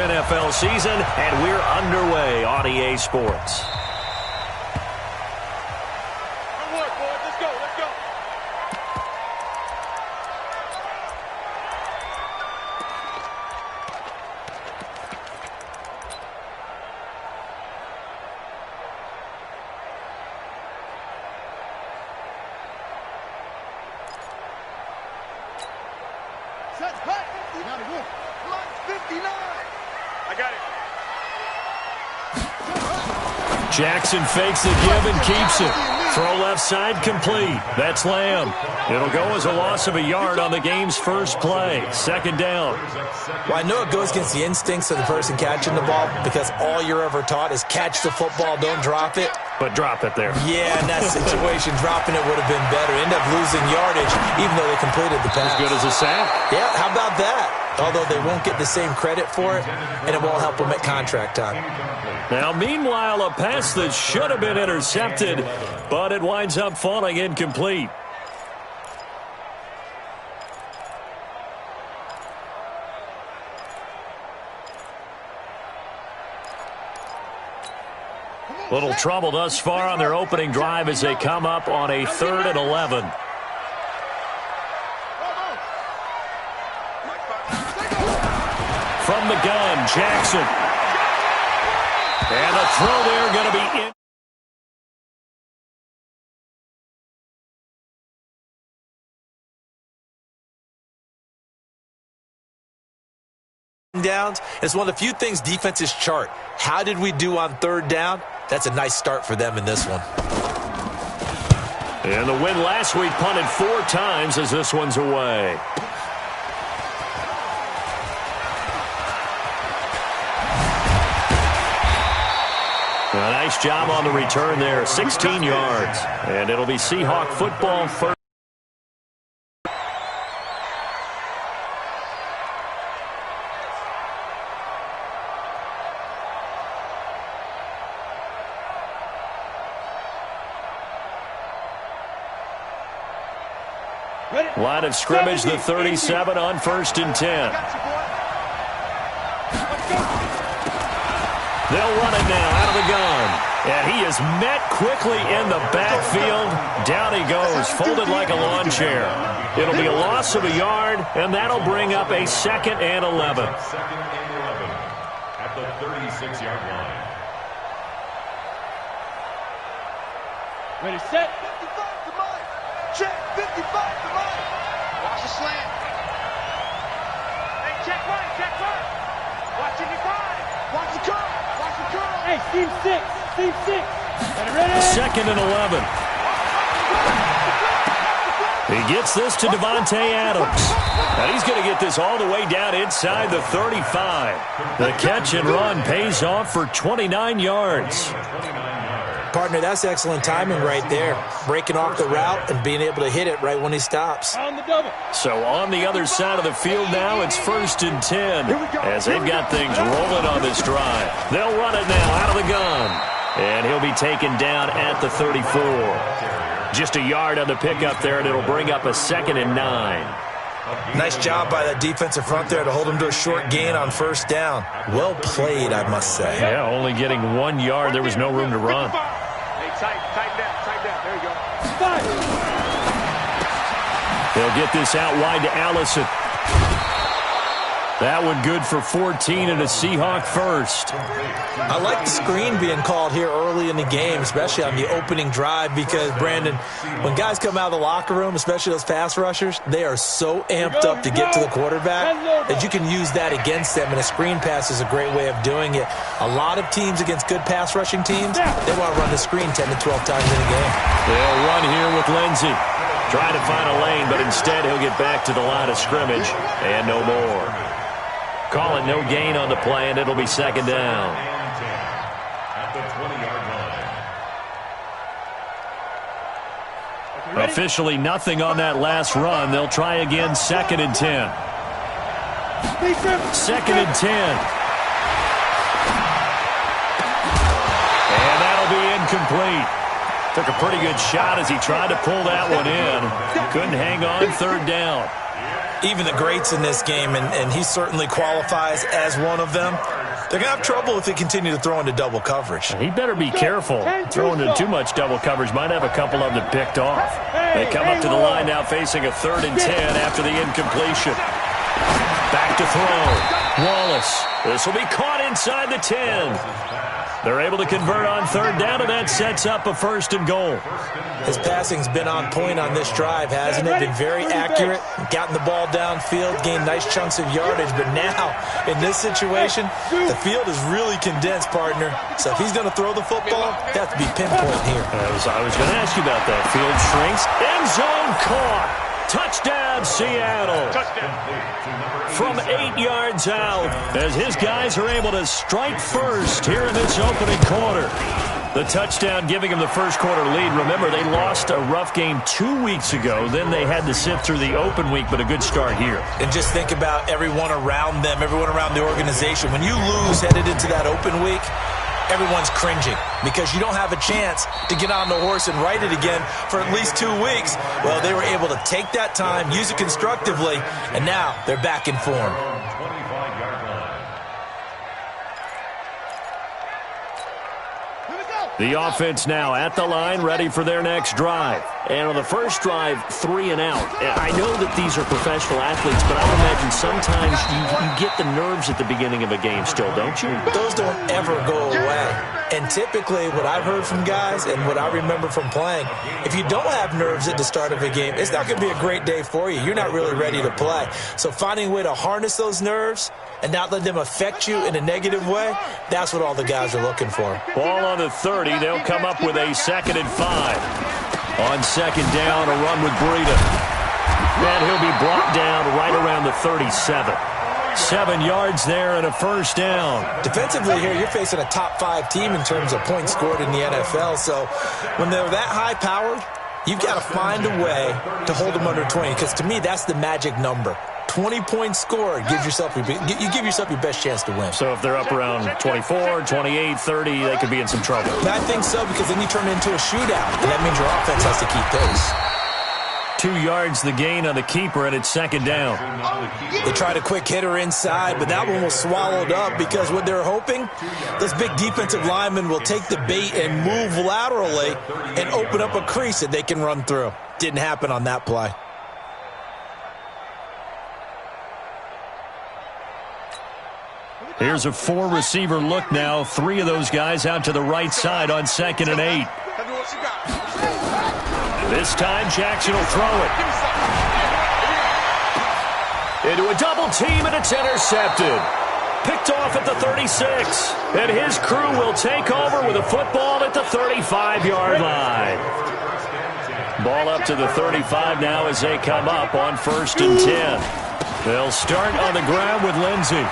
NFL season, and we're underway on EA Sports. Jackson fakes the give and keeps it. Throw left side complete. That's Lamb. It'll go as a loss of a yard on the game's first play. Second down. Well, I know it goes against the instincts of the person catching the ball because all you're ever taught is catch the football, don't drop it. But drop it there. Yeah, in that situation, dropping it would have been better. End up losing yardage, even though they completed the pass. As good as a sack. Yeah, how about that? Although they won't get the same credit for it, and it won't help them at contract time. Now, meanwhile, a pass that should have been intercepted, but it winds up falling incomplete. Little trouble thus far on their opening drive as they come up on a 3rd and 11. From the gun, Jackson. And the throw there going to be in. Downs. It's one of the few things defenses chart. How did we do on 3rd down? That's a nice start for them in this one. And the win last week punted 4 times as this one's away. A nice job on the return there, 16 yards. And it'll be Seahawk football first. Line of scrimmage, the 37 on 1st and 10. They'll run it now out of the gun. And he is met quickly in the backfield. Down he goes, folded like a lawn chair. It'll be a loss of a yard, and that'll bring up a 2nd and 11. At the 36-yard line. Ready, set. 55 to Mike. Check, 55 to Mike. Watch the slant. Hey, check right. Watch it, 5. Watch the curl. Hey, Steve 6. Ready? 2nd and 11. He gets this to Devontae Adams. And he's going to get this all the way down inside the 35. The catch and run pays off for 29 yards. Partner, that's excellent timing right there. Breaking off the route and being able to hit it right when he stops. On the double. So on the other side of the field now, it's 1st and 10 as they've got things rolling on this drive. They'll run it now out of the gun. And he'll be taken down at the 34. Just a yard on the pickup there, and it'll bring up a 2nd and 9. Nice job by the defensive front there to hold him to a short gain on 1st down. Well played, I must say. Yeah, only getting 1 yard. There was no room to run. Hey, tighten down. There you go. 5. They'll get this out wide to Allison. That one good for 14 and a Seahawk first. I like the screen being called here early in the game, especially on the opening drive, because, Brandon, when guys come out of the locker room, especially those pass rushers, they are so amped up to get to the quarterback that you can use that against them, and a screen pass is a great way of doing it. A lot of teams against good pass rushing teams, they want to run the screen 10 to 12 times in a game. They'll run here with Lindsey. Trying to find a lane, but instead he'll get back to the line of scrimmage and no more. Call it no gain on the play, and it'll be 2nd down. At the 20-yard line. Officially nothing on that last run. They'll try again, 2nd and 10. 2nd and 10. And that'll be incomplete. Took a pretty good shot as he tried to pull that one in. Couldn't hang on 3rd down. even the greats in this game, and he certainly qualifies as one of them, they're going to have trouble if they continue to throw into double coverage. He better be careful. Throwing into too much double coverage might have a couple of them picked off. They come up to the line now facing a 3rd and 10 after the incompletion. Back to throw. Wallace. This will be caught inside the 10. They're able to convert on 3rd down, and that sets up a 1st and goal. His passing's been on point on this drive, hasn't it? Been very accurate, gotten the ball downfield, gained nice chunks of yardage. But now, in this situation, the field is really condensed, partner. So if he's going to throw the football, that has to be pinpoint here. I was going to ask you about that. Field shrinks. End zone caught. Touchdown, Seattle. From 8 yards out, as his guys are able to strike first here in this opening quarter. The touchdown giving them the first quarter lead. Remember, they lost a rough game 2 weeks ago. Then they had to sit through the open week, but a good start here. And just think about everyone around them, everyone around the organization. When you lose headed into that open week, everyone's cringing because you don't have a chance to get on the horse and ride it again for at least 2 weeks. Well, they were able to take that time, use it constructively, and now they're back in form. The offense now at the line, ready for their next drive. And on the first drive, 3 and out. I know that these are professional athletes, but I would imagine sometimes you get the nerves at the beginning of a game still, don't you? Those don't ever go away. And typically, what I've heard from guys and what I remember from playing, if you don't have nerves at the start of a game, it's not going to be a great day for you. You're not really ready to play. So finding a way to harness those nerves and not let them affect you in a negative way, that's what all the guys are looking for. Ball on the 30. They'll come up with a 2nd and 5. On 2nd down, a run with Breida. And he'll be brought down right around the 37. 7 yards there and a 1st down. Defensively here, you're facing a top 5 team in terms of points scored in the NFL. So when they're that high-powered, you've got to find a way to hold them under 20. Because to me, that's the magic number. 20 points scored, you give yourself your best chance to win. So if they're up around 24, 28, 30, they could be in some trouble. I think so, because then you turn it into a shootout, and that means your offense has to keep pace. 2 yards the gain on the keeper, and it's 2nd down. They tried a quick hitter inside, but that one was swallowed up because what they're hoping, those big defensive linemen will take the bait and move laterally and open up a crease that they can run through. Didn't happen on that play. Here's a 4-receiver look now. 3 of those guys out to the right side on 2nd and 8. This time, Jackson will throw it. Into a double team, and it's intercepted. Picked off at the 36. And his crew will take over with a football at the 35-yard line. Ball up to the 35 now as they come up on 1st and 10. They'll start on the ground with Lindsey.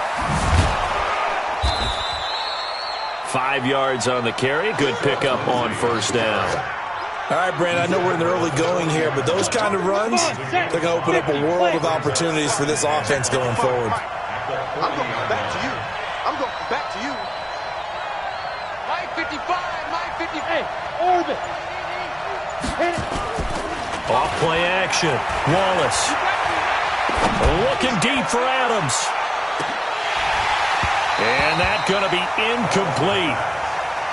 5 yards on the carry. Good pickup on 1st down. All right, Brandon, I know we're in the early going here, but those kind of runs, they're going to open up a world of opportunities for this offense going forward. I'm going back to you. I'm going back to you. My 55, my 50. Hey, orbit. Off play action. Wallace. Looking deep for Adams. And that's going to be incomplete.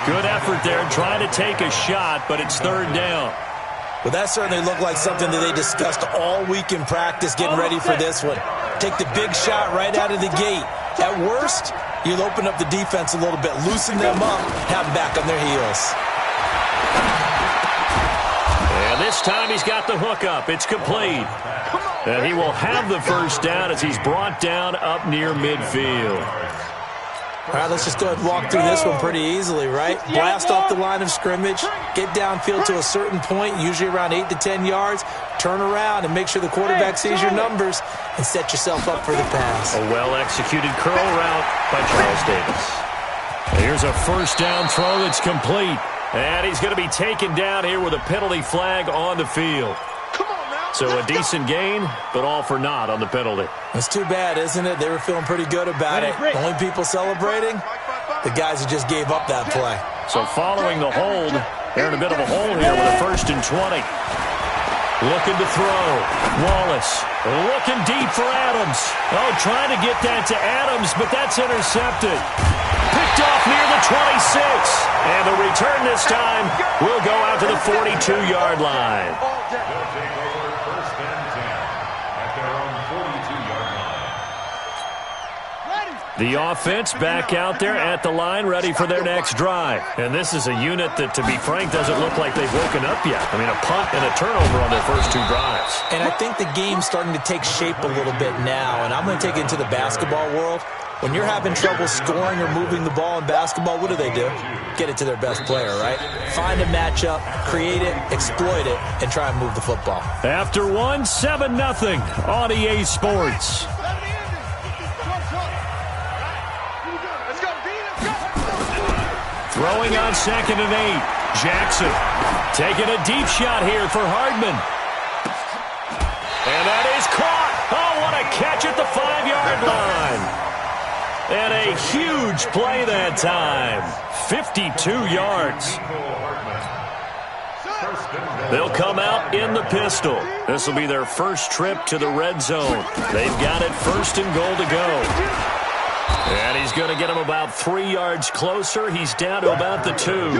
Good effort there trying to take a shot, but it's 3rd down. Well, that certainly looked like something that they discussed all week in practice getting ready for this one. Take the big shot right out of the gate. At worst, you'll open up the defense a little bit, loosen them up, have them back on their heels. And this time he's got the hook up. It's complete. And he will have the 1st down as he's brought down up near midfield. All right, let's just go ahead and walk through this one pretty easily, right? Blast off the line of scrimmage, get downfield to a certain point, usually around 8 to 10 yards, turn around and make sure the quarterback sees your numbers and set yourself up for the pass. A well-executed curl route by Charles Davis. And here's a 1st down throw that's complete. And he's going to be taken down here with a penalty flag on the field. So a decent gain, but all for naught on the penalty. That's too bad, isn't it? They were feeling pretty good about it. The only people celebrating, the guys who just gave up that play. So following the hold, they're in a bit of a hole here with a 1st and 20. Looking to throw. Wallace Looking deep for Adams. Oh, trying to get that to Adams, but that's intercepted. Picked off near the 26. And the return this time will go out to the 42-yard line. They'll take over first and 10 at their own 42-yard line. The offense back out there at the line, ready for their next drive. And this is a unit that, to be frank, doesn't look like they've woken up yet. I mean, a punt and a turnover on their first two drives. And I think the game's starting to take shape a little bit now, and I'm going to take it into the basketball world. When you're having trouble scoring or moving the ball in basketball, what do? Get it to their best player, right? Find a matchup, create it, exploit it, and try and move the football. After 7-0 on EA Sports. Throwing on 2nd and 8. Jackson taking a deep shot here for Hardman. And that is caught. Oh, what a catch at the 5-yard line. And a huge play that time. 52 yards. They'll come out in the pistol. This will be their first trip to the red zone. They've got it 1st and goal to go. And he's going to get him about 3 yards closer. He's down to about the 2.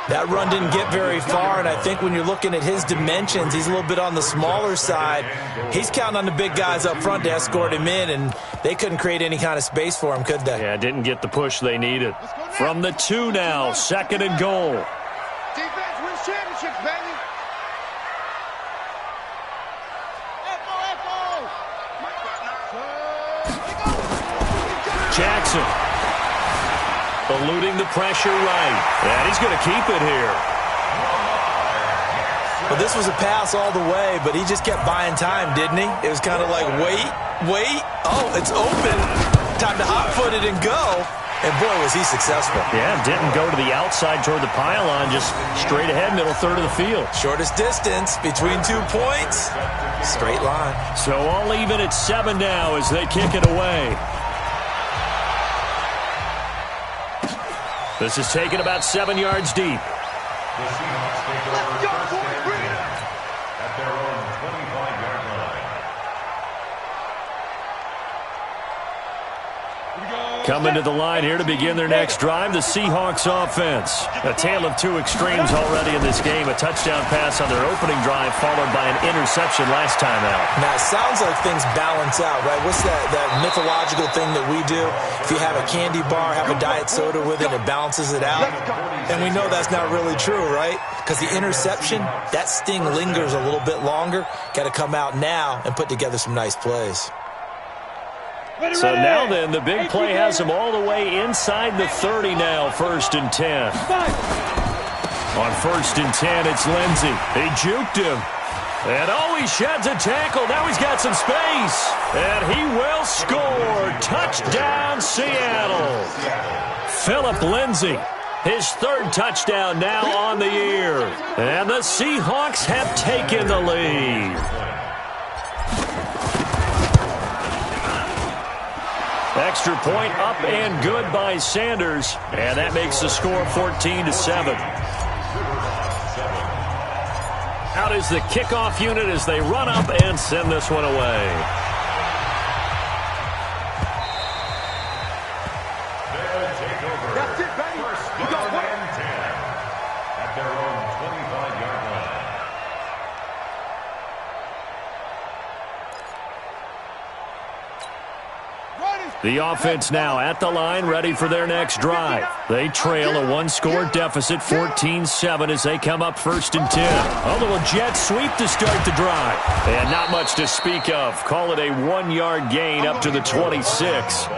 That run didn't get very far, and I think when you're looking at his dimensions, he's a little bit on the smaller side. He's counting on the big guys up front to escort him in, and they couldn't create any kind of space for him, could they? Yeah, didn't get the push they needed. From the 2 now, 2nd and goal. Defense wins championships, baby. Jackson eluding the pressure right. And he's going to keep it here. Well, this was a pass all the way, but he just kept buying time, didn't he? It was kind of like, wait. Oh, it's open. Time to hot-foot it and go. And, boy, was he successful. Yeah, didn't go to the outside toward the pylon, just straight ahead, middle third of the field. Shortest distance between 2 points. Straight line. So all even at 7 now as they kick it away. This is taken about 7 yards deep. The Seahawks take over first and 10 at their own 25-yard line. Coming to the line here to begin their next drive, the Seahawks offense. A tale of two extremes already in this game. A touchdown pass on their opening drive followed by an interception last time out. Now, it sounds like things balance out, right? What's that mythological thing that we do? If you have a candy bar, have a diet soda with it, it balances it out. And we know that's not really true, right? Because the interception, that sting lingers a little bit longer. Got to come out now and put together some nice plays. So now then, the big play has him all the way inside the 30 now, 1st and 10. On 1st and 10, it's Lindsey. He juked him. And oh, he sheds a tackle. Now he's got some space. And he will score. Touchdown, Seattle. Phillip Lindsey, his 3rd touchdown now on the year. And the Seahawks have taken the lead. Extra point up and good by Sanders. And that makes the score 14-7. Out is the kickoff unit as they run up and send this one away. They'll take over That's it, baby. first and 10 at their own 25-yard line. The offense now at the line, ready for their next drive. They trail a 1-score deficit, 14-7, as they come up 1st and 10. A little jet sweep to start the drive. And not much to speak of. Call it a 1-yard gain up to the 26.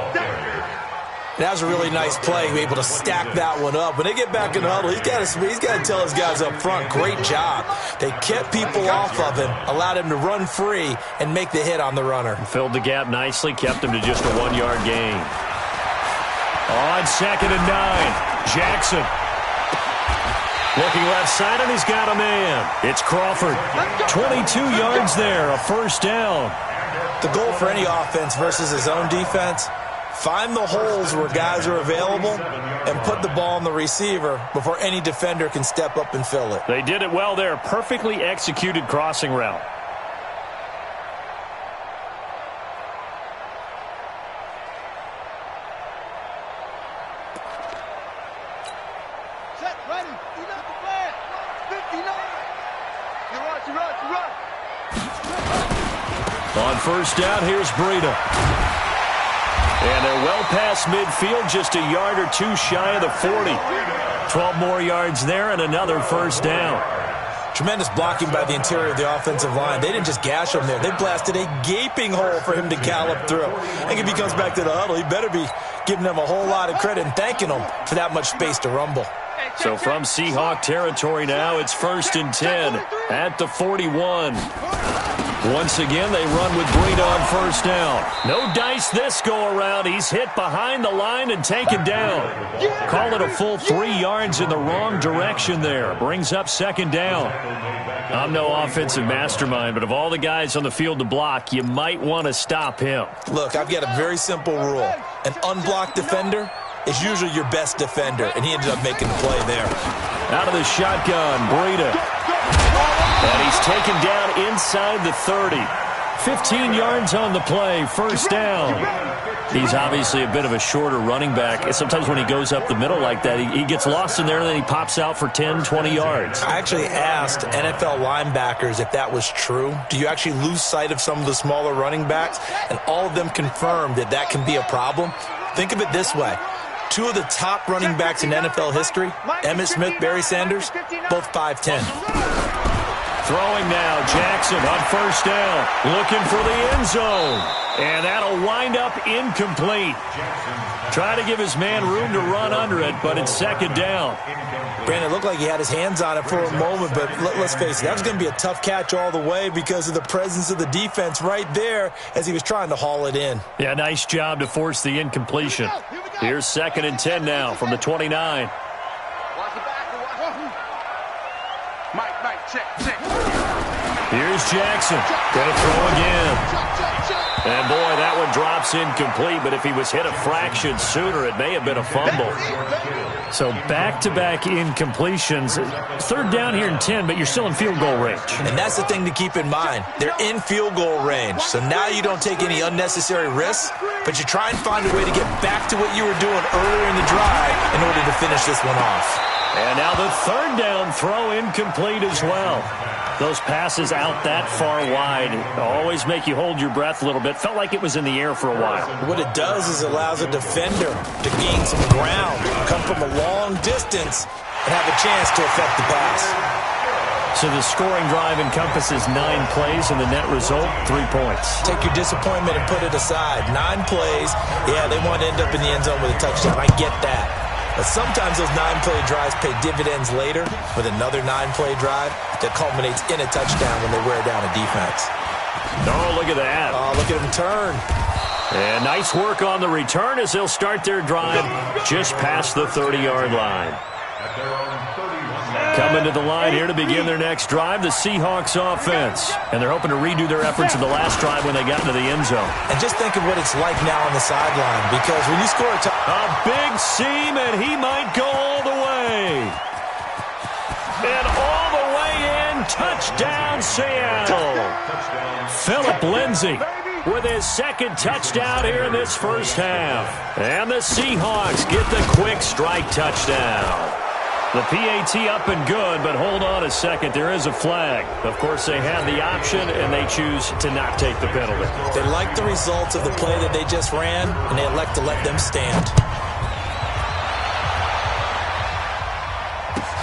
That was a really nice play, able to stack that one up. When they get back in the huddle, he's got to tell his guys up front, great job. They kept people off of him, allowed him to run free, and make the hit on the runner. Filled the gap nicely, kept him to just a 1-yard gain. On 2nd and 9, Jackson. Looking left side, and he's got a man. It's Crawford. 22 yards there, a 1st down. The goal for any offense versus his own defense, find the holes where guys are available and put the ball on the receiver before any defender can step up and fill it. They did it well there. Perfectly executed crossing route. Ready. You got the flag. 59. You run. On first down, here's Breida. And they're well past midfield, just a yard or two shy of the 40. 12 more yards there and another first down. Tremendous blocking by the interior of the offensive line. They didn't just gash him there. They blasted a gaping hole for him to gallop through. I think if he comes back to the huddle, he better be giving them a whole lot of credit and thanking them for that much space to rumble. So from Seahawk territory now, it's 1st and 10 at the 41. Once again, they run with Breida on first down. No dice this go-around. He's hit behind the line and taken down. Call it a full 3 yards in the wrong direction there. Brings up second down. I'm no offensive mastermind, but of all the guys on the field to block, you might want to stop him. Look, I've got a very simple rule. An unblocked defender is usually your best defender, and he ended up making the play there. Out of the shotgun, Breida. And he's taken down inside the 30. 15 yards on the play, first down. He's obviously a bit of a shorter running back. Sometimes when he goes up the middle like that, he gets lost in there, and then he pops out for 10, 20 yards. I actually asked NFL linebackers if that was true. Do you actually lose sight of some of the smaller running backs? And all of them confirmed that that can be a problem. Think of it this way. 2 of the top running backs in NFL history, Emmitt Smith, Barry Sanders, both 5'10". Throwing now, Jackson on first down, looking for the end zone. And that'll wind up incomplete. Trying to give his man room to run under it, but it's second down. Brandon, it looked like he had his hands on it for a moment, but let's face it, that was going to be a tough catch all the way because of the presence of the defense right there as he was trying to haul it in. Yeah, nice job to force the incompletion. Here's 2nd and 10 now from the 29. Check. Here's Jackson. Gonna throw again. And boy, that one drops incomplete, but if he was hit a fraction sooner, it may have been a fumble. So back-to-back incompletions. 3rd down here and 10, but you're still in field goal range. And that's the thing to keep in mind. They're in field goal range. So now you don't take any unnecessary risks, but you try and find a way to get back to what you were doing earlier in the drive in order to finish this one off. And now the 3rd down throw incomplete as well. Those passes out that far wide always make you hold your breath a little bit. Felt like it was in the air for a while. What it does is it allows a defender to gain some ground, come from a long distance, and have a chance to affect the pass. So the scoring drive encompasses 9 plays, and the net result, 3 points. Take your disappointment and put it aside. 9 plays, yeah, they want to end up in the end zone with a touchdown. I get that. But sometimes those 9-play drives pay dividends later with another 9-play drive that culminates in a touchdown when they wear down a defense. Oh, look at that. Oh, look at him turn. And nice work on the return as they'll start their drive just past the 30-yard line. Coming to the line here to begin their next drive, the Seahawks offense. And they're hoping to redo their efforts in the last drive when they got into the end zone. And just think of what it's like now on the sideline, because when you score a big seam, and he might go all the way. And all the way in, touchdown Seattle. Phillip Lindsay with his 2nd touchdown here in this first half. And the Seahawks get the quick strike touchdown. The PAT up and good, but hold on a second. There is a flag. Of course, they have the option, and they choose to not take the penalty. They like the results of the play that they just ran, and they elect to let them stand.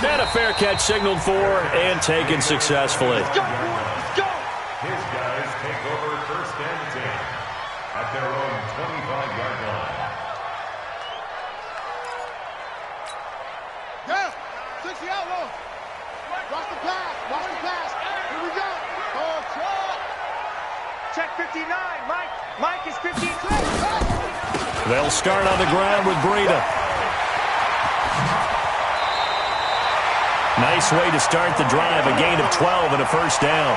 And a fair catch signaled for and taken successfully. His guys take over 1st and 10 at their own 25-yard line. Watch the pass. Here we go. Check 59. Mike is 15. They'll start on the ground with Breida. Nice way to start the drive. A gain of 12 and a first down.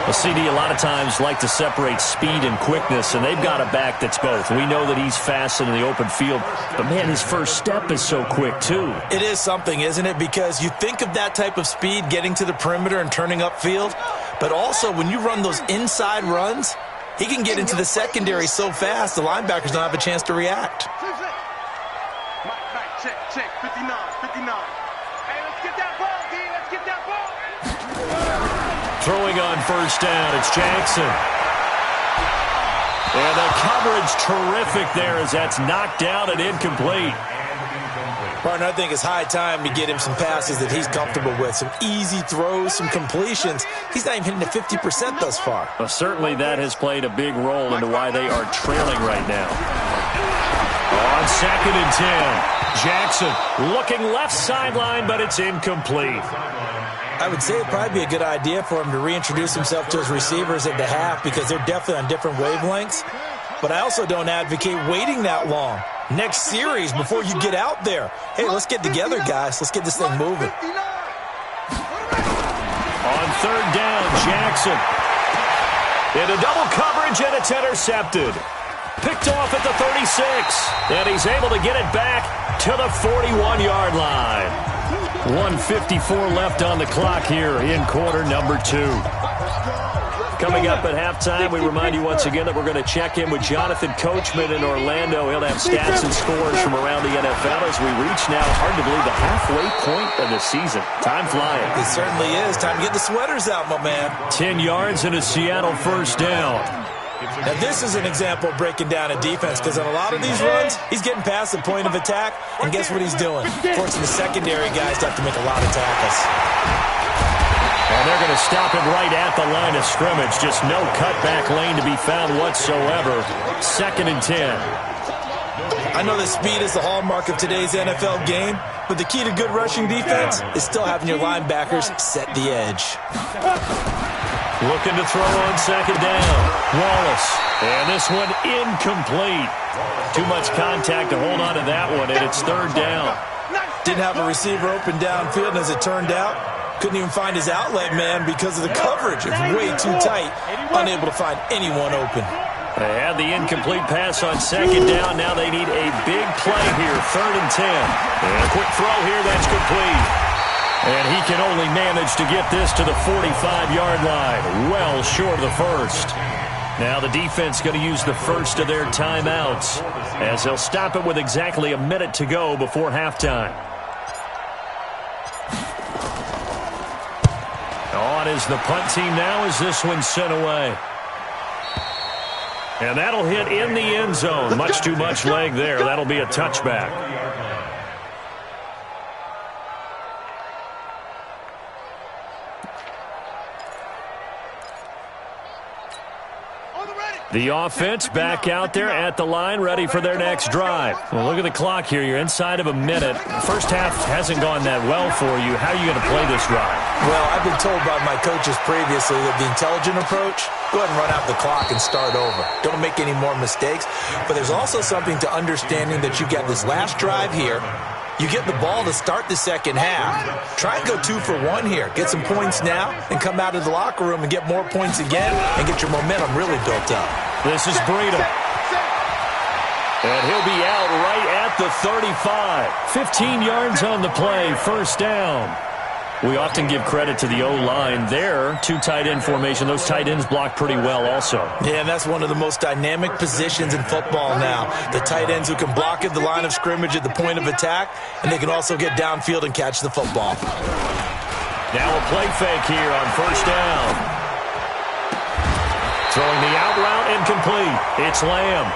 A CD a lot of times like to separate speed and quickness, and they've got a back that's both. We know that he's fast in the open field, but, man, his first step is so quick, too. It is something, isn't it? Because you think of that type of speed getting to the perimeter and turning upfield, but also when you run those inside runs, he can get into the secondary so fast the linebackers don't have a chance to react. Mike, check, 59. Hey, let's get that ball, D. Let's get that ball. Throwing on first down, it's Jackson. And the coverage terrific there as that's knocked down and incomplete. Partner, I think it's high time to get him some passes that he's comfortable with. Some easy throws, some completions. He's not even hitting the 50% thus far. Well, certainly that has played a big role into why they are trailing right now. On 2nd and 10, Jackson looking left sideline, but it's incomplete. I would say it'd probably be a good idea for him to reintroduce himself to his receivers at the half because they're definitely on different wavelengths. But I also don't advocate waiting that long. Next series before you get out there. Hey, let's get together, guys. Let's get this thing moving. On 3rd down, Jackson. Into double coverage, and it's intercepted. Picked off at the 36. And he's able to get it back to the 41-yard line. 1:54 left on the clock here in quarter number 2. Coming up at halftime, we remind you once again that we're going to check in with Jonathan Coachman in Orlando. He'll have stats and scores from around the NFL as we reach now, hard to believe, the halfway point of the season. Time flying. It certainly is. Time to get the sweaters out, my man. 10 yards and a Seattle first down. Now, this is an example of breaking down a defense because on a lot of these runs, he's getting past the point of attack, and guess what he's doing? Forcing the secondary guys to have to make a lot of tackles. And they're going to stop him right at the line of scrimmage. Just no cutback lane to be found whatsoever. 2nd and 10. I know that speed is the hallmark of today's NFL game, but the key to good rushing defense is still having your linebackers set the edge. Looking to throw on 2nd down. Wallace. And this one incomplete. Too much contact to hold on to that one, and it's 3rd down. Didn't have a receiver open downfield, and as it turned out, couldn't even find his outlet man because of the coverage. It's way too tight, unable to find anyone open. They had the incomplete pass on 2nd down. Now they need a big play here, 3rd and 10. And a quick throw here, that's complete. And he can only manage to get this to the 45-yard line, well short of the first. Now the defense going to use the first of their timeouts as they'll stop it with exactly a minute to go before halftime. On is the punt team now as this one's sent away. And that'll hit in the end zone. Much too much leg there. That'll be a touchback. The offense back out there at the line, ready for their next drive. Well, look at the clock here. You're inside of a minute. First half hasn't gone that well for you. How are you going to play this drive? Well, I've been told by my coaches previously that the intelligent approach, go ahead and run out the clock and start over. Don't make any more mistakes. But there's also something to understanding that you got this last drive here. You get the ball to start the second half. Try and go 2 for 1 here. Get some points now and come out of the locker room and get more points again and get your momentum really built up. This is Breida. And he'll be out right at the 35. 15 yards on the play, first down. We often give credit to the O-line there. 2 tight end formation. Those tight ends block pretty well also. Yeah, and that's one of the most dynamic positions in football now. The tight ends who can block at the line of scrimmage at the point of attack, and they can also get downfield and catch the football. Now a play fake here on first down. Throwing the out route incomplete. It's Lamb.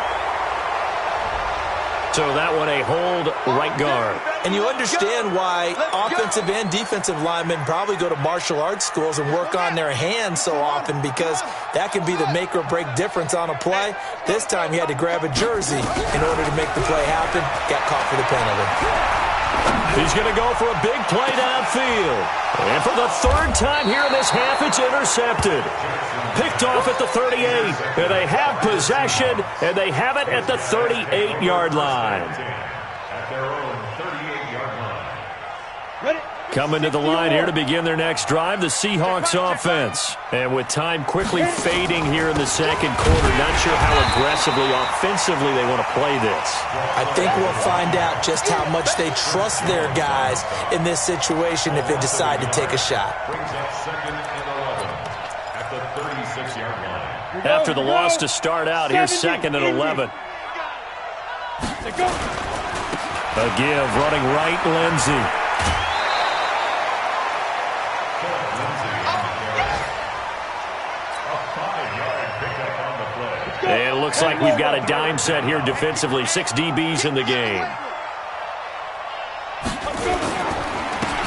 So that one a hold right guard. And you understand why offensive and defensive linemen probably go to martial arts schools and work on their hands so often because that can be the make or break difference on a play. This time he had to grab a jersey in order to make the play happen. Got caught for the penalty. He's going to go for a big play downfield. And for the 3rd time here in this half, it's intercepted. Picked off at the 38. And they have possession, and they have it at the 38-yard line. At their own 38-yard line. Ready? Coming to the line here to begin their next drive, the Seahawks offense. And with time quickly fading here in the second quarter, not sure how aggressively, offensively they want to play this. I think we'll find out just how much they trust their guys in this situation if they decide to take a shot. Brings up 2nd and 11 at the 36-yard line. After the loss to start out, here's 2nd and 11. A give, running right, Lindsey. looks like we've got a dime set here defensively. 6 DBs in the game.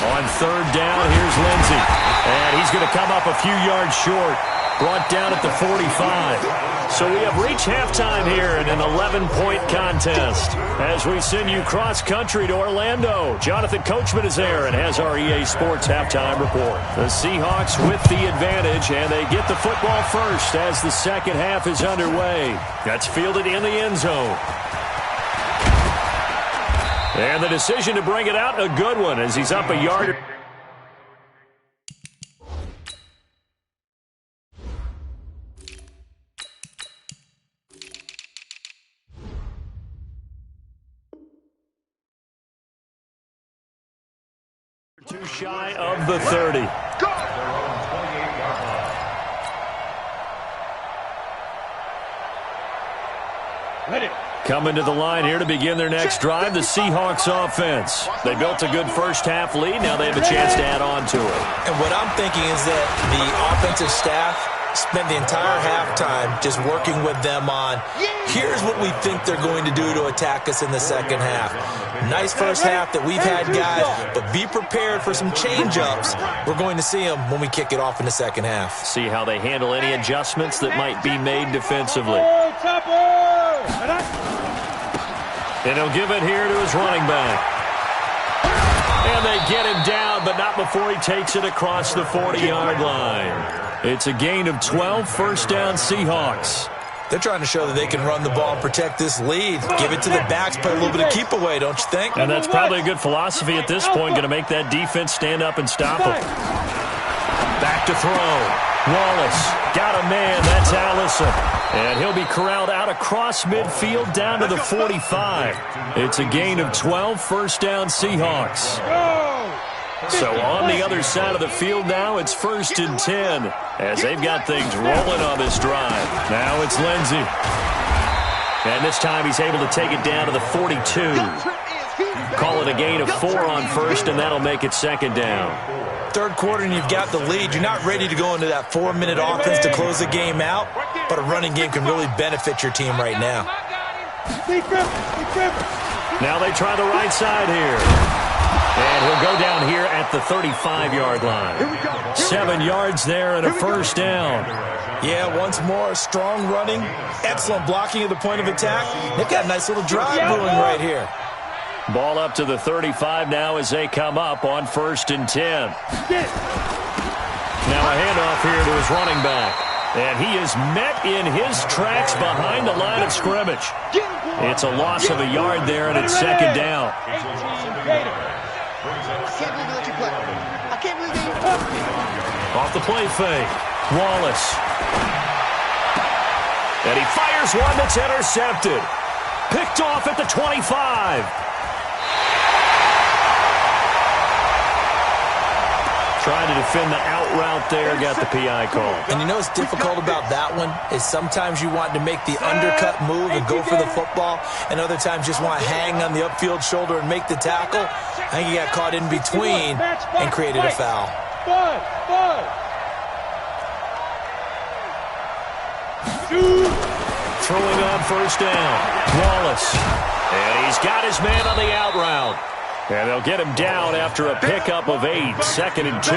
On third down, here's Lindsey. And he's going to come up a few yards short. Brought down at the 45. So we have reached halftime here in an 11-point contest. As we send you cross-country to Orlando, Jonathan Coachman is there and has our EA Sports halftime report. The Seahawks with the advantage, and they get the football first as the second half is underway. That's fielded in the end zone. And the decision to bring it out, a good one, as he's up a yard. Too shy of the 30. Coming to the line here to begin their next drive, the Seahawks offense. They built a good first-half lead. Now they have a chance to add on to it. And what I'm thinking is that the offensive staff spent the entire halftime just working with them on, here's what we think they're going to do to attack us in the second half. Nice first half that we've had, guys, but be prepared for some change-ups. We're going to see them when we kick it off in the second half. See how they handle any adjustments that might be made defensively. And he'll give it here to his running back. And they get him down, but not before he takes it across the 40-yard line. It's a gain of 12, first down Seahawks. They're trying to show that they can run the ball and protect this lead. Give it to the backs, play a little bit of keep away, don't you think? And that's probably a good philosophy at this point, going to make that defense stand up and stop them. Back to throw. Wallace got a man. That's Allison. And he'll be corralled out across midfield down to the 45. It's a gain of 12, first down Seahawks. So on the other side of the field now, it's 1st and 10 as they've got things rolling on this drive. Now it's Lindsey. And this time he's able to take it down to the 42. Call it a gain of 4 on first, and that'll make it second down. Third quarter and you've got the lead. You're not ready to go into that 4-minute offense to close the game out, but a running game can really benefit your team right now. Now they try the right side here. And he'll go down here at the 35-yard line. 7 yards there and a first down. Yeah, once more, strong running, excellent blocking at the point of attack. They've got a nice little drive brewing right here. Ball up to the 35 now as they come up on 1st and 10. Now a handoff here to his running back. And he is met in his tracks behind the line of scrimmage. It's a loss of a yard there, and it's second down. Off the play fake, Wallace. And he fires one that's intercepted. Picked off at the 25. Trying to defend the out route there, got the PI call. And you know what's difficult about that one is sometimes you want to make the undercut move and go for the football, and other times just want to hang on the upfield shoulder and make the tackle. I think he got caught in between and created a foul. Throwing on first down, Wallace. And he's got his man on the out route. And they'll get him down after a pickup of 8, 2nd and 2.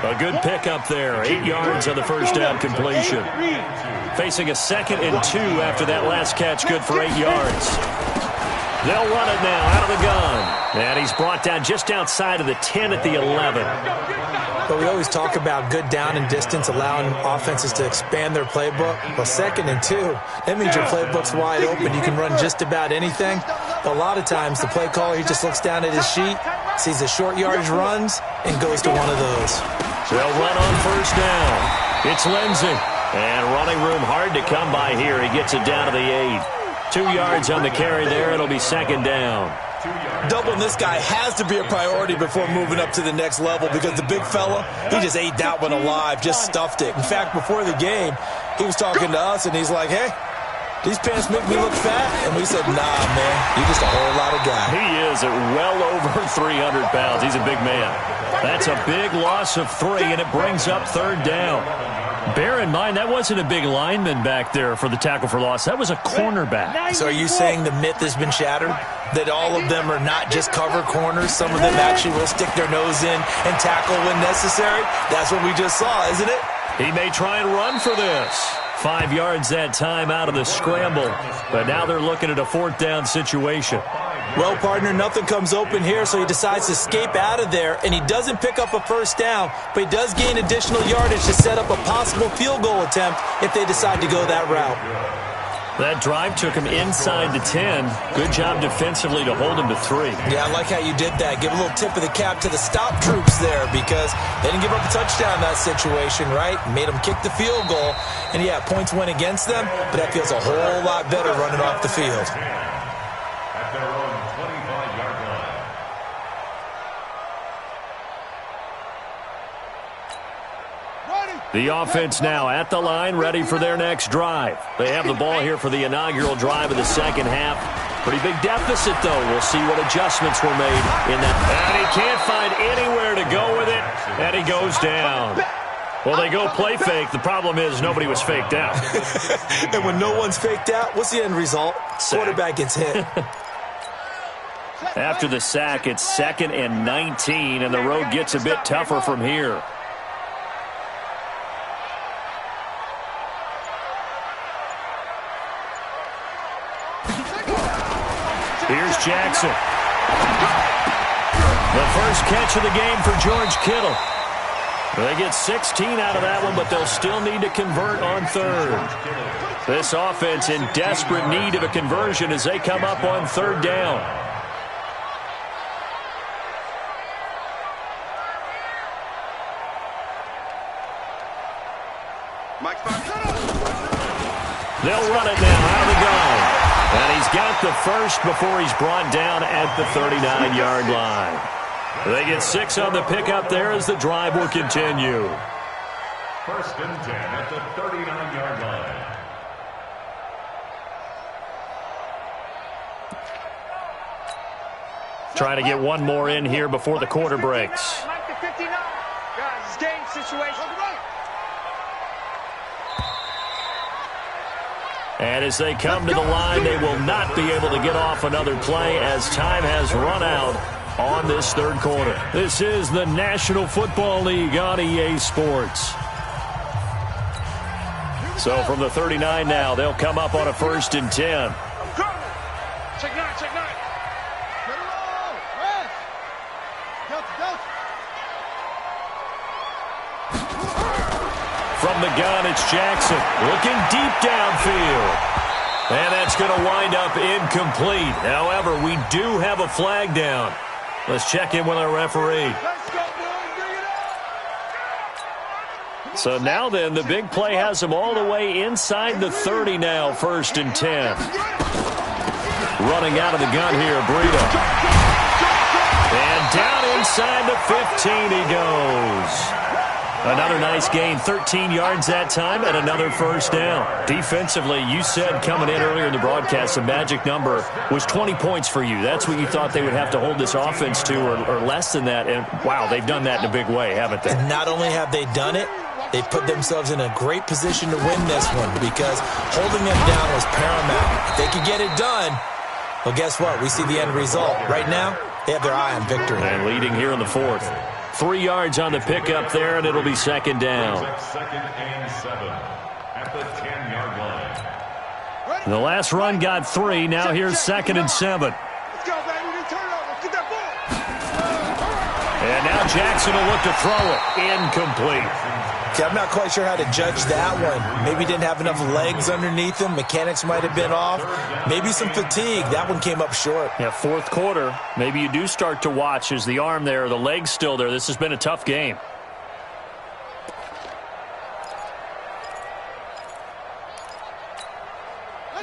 A good pickup there, 8 yards on the first down completion. Facing a 2nd and 2 after that last catch, good for 8 yards. They'll run it now out of the gun. And he's brought down just outside of the 10 at the 11. But we always talk about good down and distance, allowing offenses to expand their playbook. Well, 2nd and 2, that means your playbook's wide open. You can run just about anything. But a lot of times, the play caller, he just looks down at his sheet, sees the short yardage runs, and goes to one of those. They'll run on first down. It's Lindsey. And running room hard to come by here. He gets it down to the 8. 2 yards on the carry there. It'll be second down. Doubling this guy has to be a priority before moving up to the next level, because the big fella, he just ate that one alive, just stuffed it. In fact, before the game, he was talking to us, and he's like, hey, these pants make me look fat. And we said, nah, man, you're just a whole lot of guy. He is at well over 300 pounds. He's a big man. That's a big loss of 3, and it brings up third down. Bear in mind, that wasn't a big lineman back there for the tackle for loss. That was a cornerback. So are you saying the myth has been shattered? That all of them are not just cover corners? Some of them actually will stick their nose in and tackle when necessary? That's what we just saw, isn't it? He may try and run for this. 5 yards that time out of the scramble. But now they're looking at a 4th down situation. Well, partner, nothing comes open here, so he decides to escape out of there, and he doesn't pick up a 1st down, but he does gain additional yardage to set up a possible field goal attempt if they decide to go that route. That drive took him inside the 10. Good job defensively to hold him to 3. Yeah, I like how you did that. Give a little tip of the cap to the stop troops there because they didn't give up a touchdown in that situation, right? Made them kick the field goal. And, yeah, points went against them, but that feels a whole lot better running off the field. At their own 25-yard line. The offense now at the line, ready for their next drive. They have the ball here for the inaugural drive of the second half. Pretty big deficit, though. We'll see what adjustments were made in that. And he can't find anywhere to go with it, and he goes down. Well, they go play fake. The problem is nobody was faked out. And when no one's faked out, what's the end result? Quarterback gets hit. After the sack, it's 2nd and 19, and the road gets a bit tougher from here. Here's Jackson. The first catch of the game for George Kittle. They get 16 out of that one, but they'll still need to convert on 3rd. This offense in desperate need of a conversion as they come up on 3rd down. They'll run it now out of the gun. And he's got the first before he's brought down at the 39-yard line. They get 6 on the pickup there as the drive will continue. 1st and 10 at the 39-yard line. Trying to get one more in here before the quarter breaks. Guys, game situation. And as they come to the line, they will not be able to get off another play as time has run out on this 3rd quarter. This is the National Football League on EA Sports. So from the 39 now, they'll come up on a 1st and 10. Check 9, check 9. From the gun, it's Jackson looking deep downfield. And that's going to wind up incomplete. However, we do have a flag down. Let's check in with our referee. So now then, the big play has them all the way inside the 30 now, 1st and 10. Running out of the gun here, Breida. And down inside the 15 he goes. Another nice gain, 13 yards that time, and another 1st down. Defensively, you said coming in earlier in the broadcast, the magic number was 20 points for you. That's what you thought they would have to hold this offense to, or less than that. And, wow, they've done that in a big way, haven't they? And not only have they done it, they put themselves in a great position to win this one because holding them down was paramount. If they could get it done, well, guess what? We see the end result. Right now, they have their eye on victory. And leading here in the 4th. 3 yards on the pickup there, and it'll be 2nd down. 2nd and 7 at the 10-yard line. The last run got 3. Now here's 2nd and 7. Let's go, baby. Turn it over. Get that ball. And now Jackson will look to throw it. Incomplete. See, I'm not quite sure how to judge that one. Maybe didn't have enough legs underneath him. Mechanics might have been off. Maybe some fatigue. That one came up short. Yeah, 4th quarter. Maybe you do start to watch. Is the arm there, the leg's still there? This has been a tough game.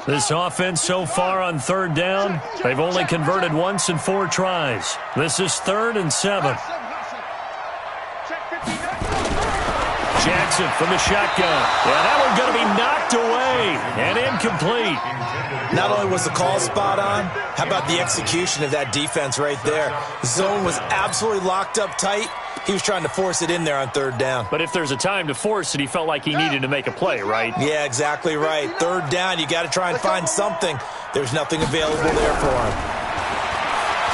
This offense so far on 3rd down, they've only converted once in 4 tries. This is 3rd and 7. Jackson from the shotgun. Yeah, that one's going to be knocked away and incomplete. Not only was the call spot on, how about the execution of that defense right there? Zone was absolutely locked up tight. He was trying to force it in there on third down. But if there's a time to force it, he felt like he needed to make a play, right? Yeah, exactly right. Third down, you got to try and find something. There's nothing available there for him.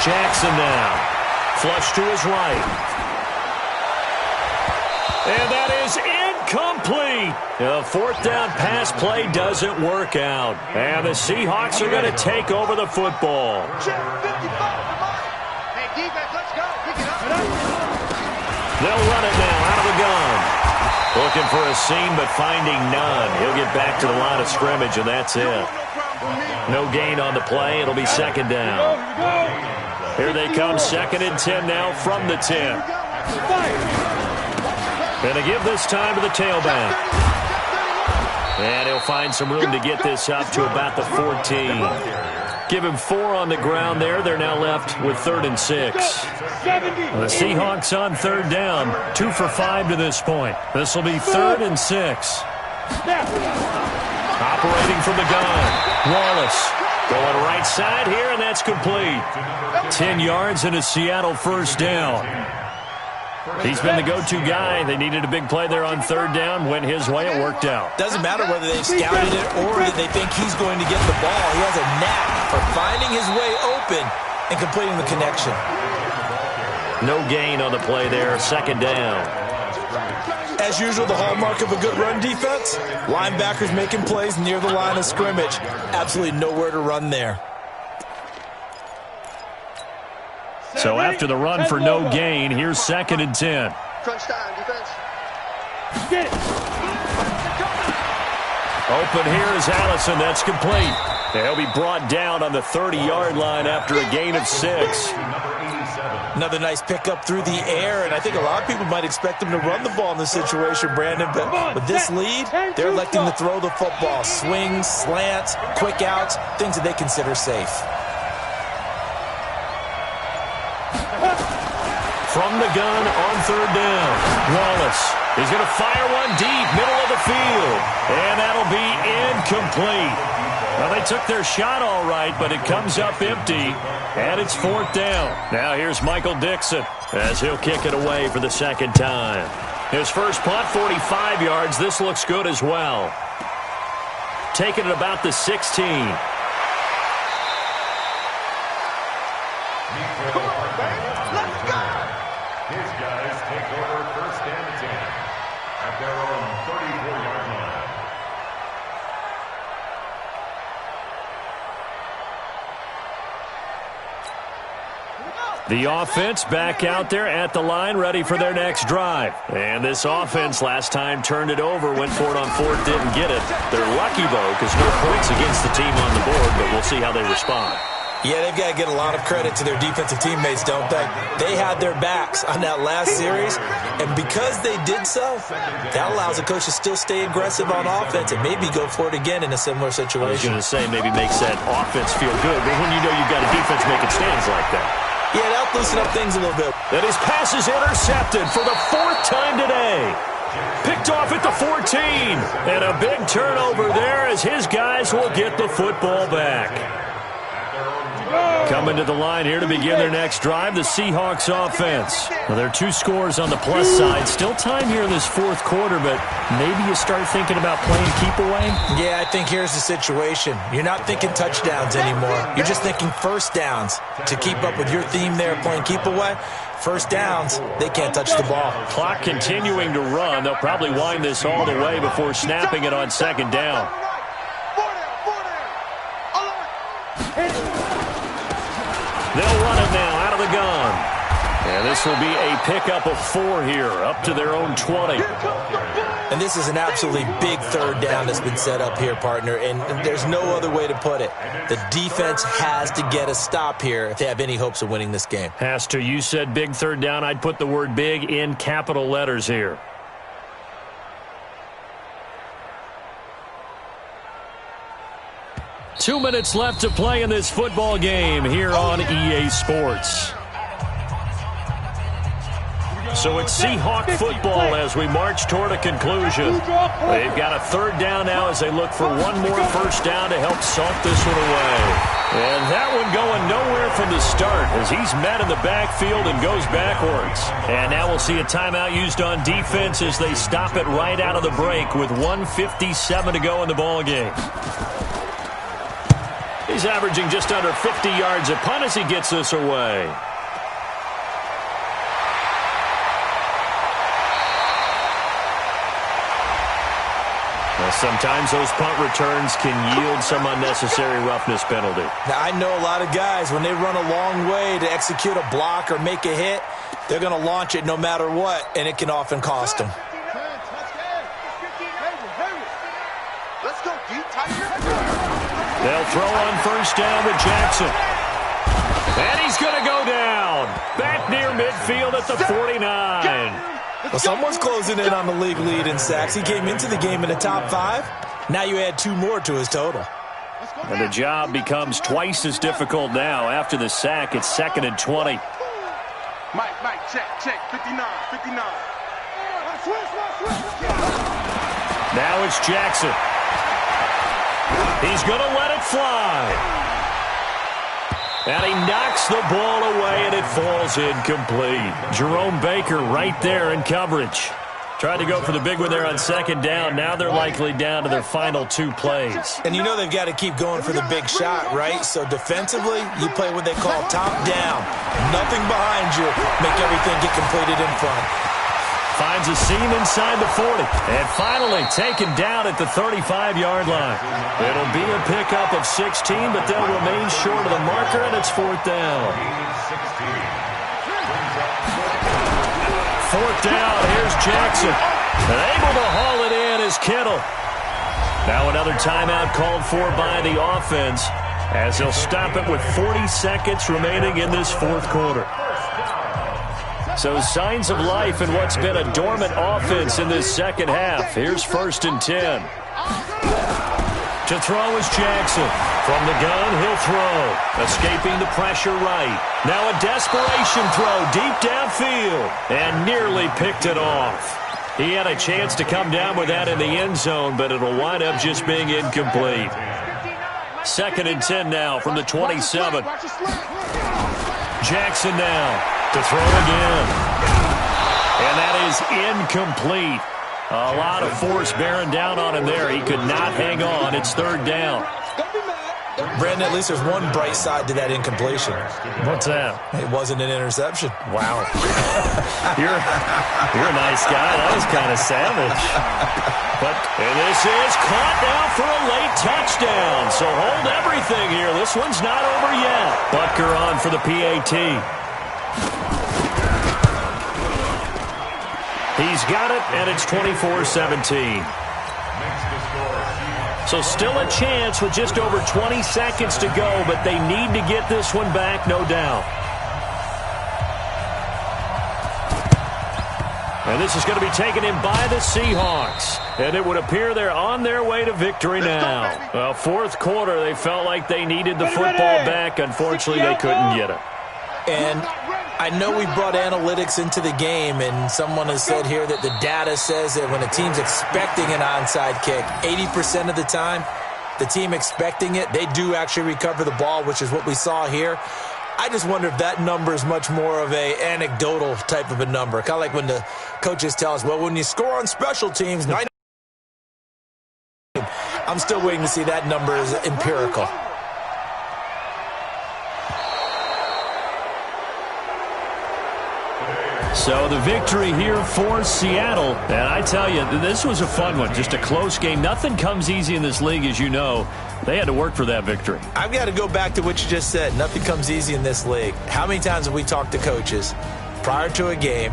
Jackson now. Flush to his right. And that is incomplete. The fourth down pass play doesn't work out. And the Seahawks are going to take over the football. Hey, defense, let's go. Pick it up. They'll run it now out of the gun. Looking for a seam, but finding none. He'll get back to the line of scrimmage, and that's it. No gain on the play. It'll be second down. Here they come, 2nd and 10 now from the 10. And they give this time to the tailback. And he'll find some room to get this up to about the 14. Give him 4 on the ground there. They're now left with 3rd and 6. The Seahawks on third down, 2 for 5 to this point. This will be 3rd and 6. Operating from the gun, Wallace going right side here, and that's complete. 10 yards and a Seattle first down. He's been the go-to guy. They needed a big play there on third down. Went his way. It worked out. Doesn't matter whether they scouted it or that they think he's going to get the ball. He has a knack for finding his way open and completing the connection. No gain on the play there. 2nd down. As usual, the hallmark of a good run defense, linebackers making plays near the line of scrimmage. Absolutely nowhere to run there. So after the run for no gain, here's 2nd and 10. Crunch time, defense. Get it. Open here is Allison. That's complete. He'll be brought down on the 30-yard line after a gain of 6. Another nice pickup through the air, and I think a lot of people might expect him to run the ball in this situation, Brandon, but with this lead, they're electing to throw the football. Swings, slants, quick outs, things that they consider safe. From the gun on third down, Wallace is going to fire one deep, middle of the field, and that'll be incomplete. Well, they took their shot all right, but it comes up empty, and it's 4th down. Now here's Michael Dixon as he'll kick it away for the 2nd time. His first punt, 45 yards. This looks good as well. Taking it about the 16. His guys take over 1st and 10 at their own 34-yard line. The offense back out there at the line, ready for their next drive. And this offense last time turned it over, went for it on 4th, didn't get it. They're lucky, though, because no points against the team on the board, but we'll see how they respond. Yeah, they've got to get a lot of credit to their defensive teammates, don't they? They had their backs on that last series, and because they did so, that allows the coach to still stay aggressive on offense and maybe go for it again in a similar situation. I was going to say maybe makes that offense feel good, but when you know you've got a defense making stands like that. Yeah, that'll loosen up things a little bit. And his pass is intercepted for the 4th time today. Picked off at the 14. And a big turnover there as his guys will get the football back. Coming to the line here to begin their next drive, the Seahawks offense. Well, there are 2 scores on the plus side. Still time here in this 4th quarter, but maybe you start thinking about playing keep away? Yeah, I think here's the situation. You're not thinking touchdowns anymore. You're just thinking first downs. To keep up with your theme there, playing keep away, first downs, they can't touch the ball. Clock continuing to run. They'll probably wind this all the way before snapping it on 2nd down. They'll run it now out of the gun. And this will be a pickup of 4 here, up to their own 20. And this is an absolutely big third down that's been set up here, partner, and there's no other way to put it. The defense has to get a stop here if they have any hopes of winning this game. Has to. You said big third down. I'd put the word big in capital letters here. Two minutes left to play in this football game here on EA Sports. So it's Seahawk football as we march toward a conclusion. They've got a third down now as they look for one more first down to help salt this one away. And that one going nowhere from the start as he's met in the backfield and goes backwards. And now we'll see a timeout used on defense as they stop it right out of the break with 1:57 to go in the ballgame. He's averaging just under 50 yards a punt as he gets this away. Well, sometimes those punt returns can yield some unnecessary roughness penalty. Now, I know a lot of guys, when they run a long way to execute a block or make a hit, they're going to launch it no matter what, and it can often cost them. They'll throw on first down with Jackson. And he's going to go down. Back near midfield at the 49. Well, someone's closing in on the league lead in sacks. He came into the game in the top 5. Now you add 2 more to his total. And the job becomes twice as difficult now. After the sack, it's 2nd and 20. Mike, check, 59. Now it's Jackson. He's going to let it fly. And he knocks the ball away, and it falls incomplete. Jerome Baker right there in coverage. Tried to go for the big one there on 2nd down. Now they're likely down to their final 2 plays. And you know they've got to keep going for the big shot, right? So defensively, you play what they call top down. Nothing behind you. Make everything get completed in front. Finds a seam inside the 40. And finally taken down at the 35-yard line. It'll be a pickup of 16, but they'll remain short of the marker, and it's 4th down. 4th down. Here's Jackson. And able to haul it in is Kittle. Now another timeout called for by the offense as they'll stop it with 40 seconds remaining in this 4th quarter. So signs of life in what's been a dormant offense in this second half. Here's 1st and 10. To throw is Jackson. From the gun, he'll throw. Escaping the pressure right. Now a desperation throw deep downfield. And nearly picked it off. He had a chance to come down with that in the end zone, but it'll wind up just being incomplete. 2nd and 10 now from the 27. Jackson now. To throw again. And that is incomplete. A lot of force bearing down on him there. He could not hang on. It's 3rd down. Brandon, at least there's one bright side to that incompletion. What's that? It wasn't an interception. Wow. You're a nice guy. That was kind of savage. And this is caught now for a late touchdown. So hold everything here. This one's not over yet. Butker on for the PAT. He's got it, and it's 24-17. So still a chance with just over 20 seconds to go, but they need to get this one back, no doubt. And this is going to be taken in by the Seahawks. And it would appear they're on their way to victory now. Well, 4th quarter, they felt like they needed the football back. Unfortunately, they couldn't get it. And I know we brought analytics into the game, and someone has said here that the data says that when a team's expecting an onside kick, 80% of the time, the team expecting it, they do actually recover the ball, which is what we saw here. I just wonder if that number is much more of a anecdotal type of a number. Kind of like when the coaches tell us, well, when you score on special teams, I'm still waiting to see that number is empirical. So the victory here for Seattle. And I tell you, this was a fun one. Just a close game. Nothing comes easy in this league, as you know. They had to work for that victory. I've got to go back to what you just said. Nothing comes easy in this league. How many times have we talked to coaches prior to a game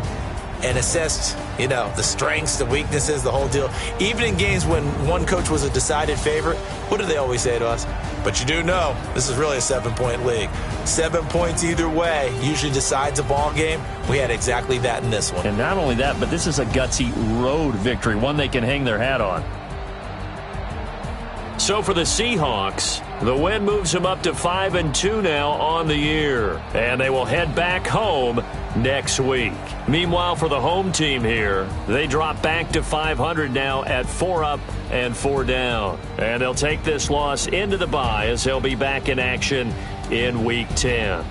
and assessed, the strengths, the weaknesses, the whole deal? Even in games when one coach was a decided favorite, what do they always say to us? But you do know this is really a 7-point league. 7 points either way usually decides a ball game. We had exactly that in this one. And not only that, but this is a gutsy road victory, one they can hang their hat on. So for the Seahawks, the win moves them up to 5-2 now on the year. And they will head back home next week. Meanwhile, for the home team here, they drop back to 500 now at 4 up and 4 down. And they'll take this loss into the bye as they'll be back in action in Week 10.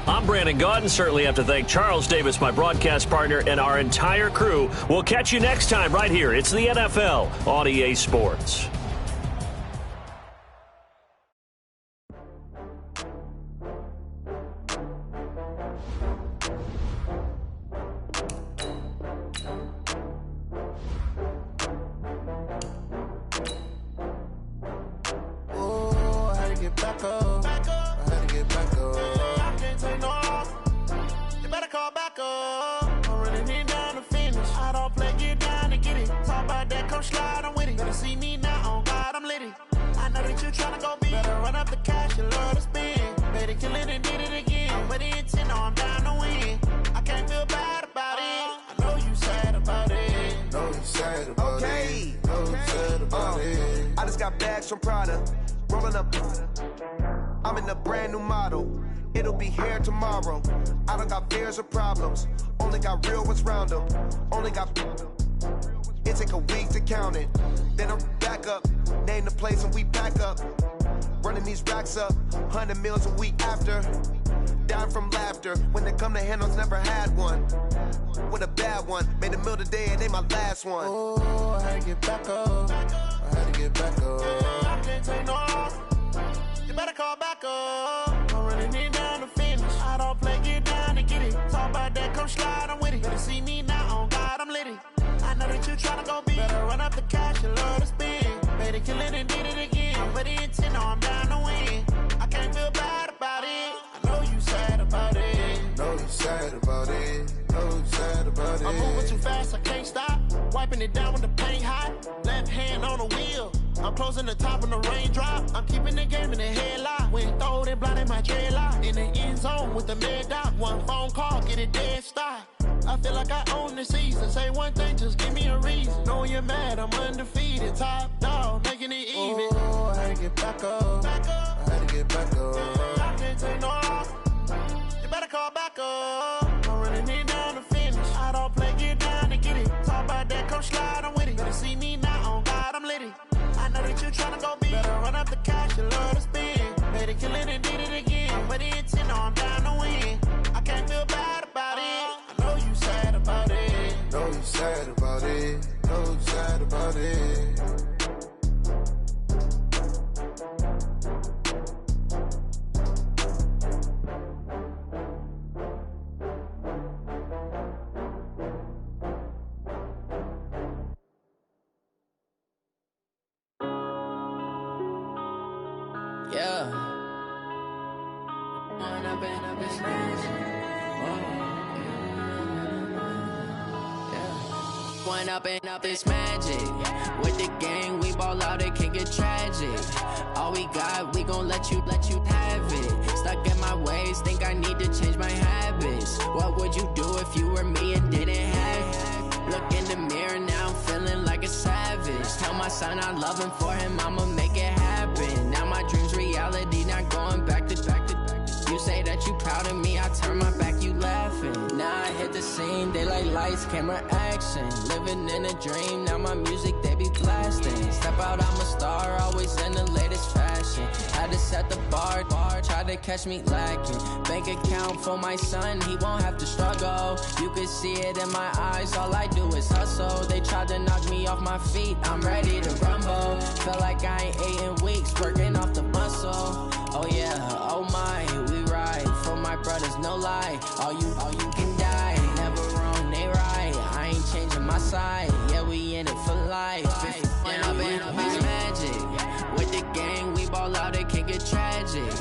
I'm Brandon Gaudin. Certainly have to thank Charles Davis, my broadcast partner, and our entire crew. We'll catch you next time right here. It's the NFL on EA Sports. I'm in a brand new model. It'll be here tomorrow. I don't got fears or problems. Only got real ones round them. Only got... It take a week to count it. Then I'm back up. Name the place and we back up. Running these racks up. 100 meals a week after. Down from laughter. When they come to handles, never had one. With a bad one. Made a meal today and they my last one. Oh, I had to get back up. I had to get back up. I can't take no off. You better call back up. I'm running it down to finish. I don't play, get down and get it. Talk about that, come slide, I'm with it. Better see me now, on God, I'm litty. I know that you tryna go big. Better run up the cash and love to spend. Made a killing and did it again. I'm with the intent, no, I'm down to win. I can't feel bad about it. I know you sad about it. Know you sad about it. Know you sad about it. I'm moving too fast, I can't stop. Wiping it down when the paint hot. Left hand on the wheel. I'm closing the top when the raindrop. I'm keeping the game in the headlock. When throwed and blinded my dreadlock. In the end zone with the mid dot. One phone call, get it dead stop. I feel like I own the season. Say one thing, just give me a reason. Knowing you're mad, I'm undefeated. Top dog, making it even. Oh, I had to get back up. I had to get back up. I can't take no off. You better call back up. I'm running it down to finish. I don't play, get down to get it. Talk about that, come slide, I'm with it. Better see me now, on God, I'm litty. I know that you tryna go big. Better run up the cash and love to spend. Made a killing and did it again. I'm with the intent, no, I'm down to win. I can't feel bad about it. I know you sad about it. Know you sad about it. Know you sad about it. Up it's magic. With the gang, we ball out, it can get tragic. All we got, we gon' let you have it. Stuck in my ways, think I need to change my habits. What would you do if you were me and didn't have it? Look in the mirror, now I'm feeling like a savage. Tell my son I love him, for him I'ma make it happen. Now my dream's reality, not going back to. You say that you proud of me, I turn my back, you laughing. Now I hit the scene, daylight lights, camera action. Living in a dream, now my music, they be blasting. Step out, I'm a star, always in the latest fashion. Had to set the bar, try to catch me lacking. Bank account for my son, he won't have to struggle. You can see it in my eyes, all I do is hustle. They tried to knock me off my feet, I'm ready to rumble. Feel like I ain't ate in weeks, working off the muscle. Oh yeah, oh my, we ride for my brothers, no lie. All you can die, never wrong, they right. I ain't changing my side, yeah, we in it for life. When I've been up is magic. With the gang, we ball out, it can get tragic.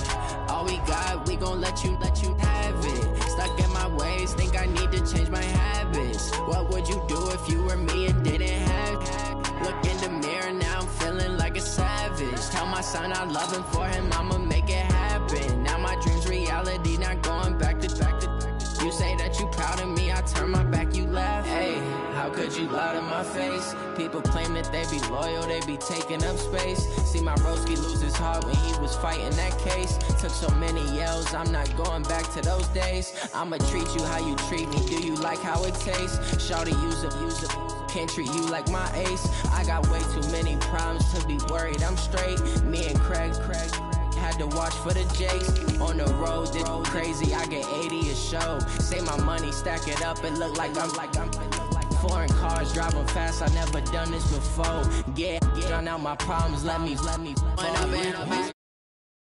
All we got, we gon' let you have it. Stuck in my ways, think I need to change my habits. What would you do if you were me and didn't have it? Look in the mirror, now I'm feeling like a savage. Tell my son I love him, for him I'ma make it happen. Now my dream's reality, not going back to. You say that you proud of me, I turn my back, you laugh. Hey, how could you you loud in my face. People claim that they be loyal, they be taking up space. See my broski lose his heart when he was fighting that case. Took so many yells, I'm not going back to those days. I'ma treat you how you treat me, do you like how it tastes? Shawty, use up, can't treat you like my ace. I got way too many problems to be worried, I'm straight. Me and Craig had to watch for the Jakes. On the road, this crazy, I get 80 a show. Say my money, stack it up, it look like I'm foreign cars, driving fast, I never done this before. Yeah, drown out my problems, let me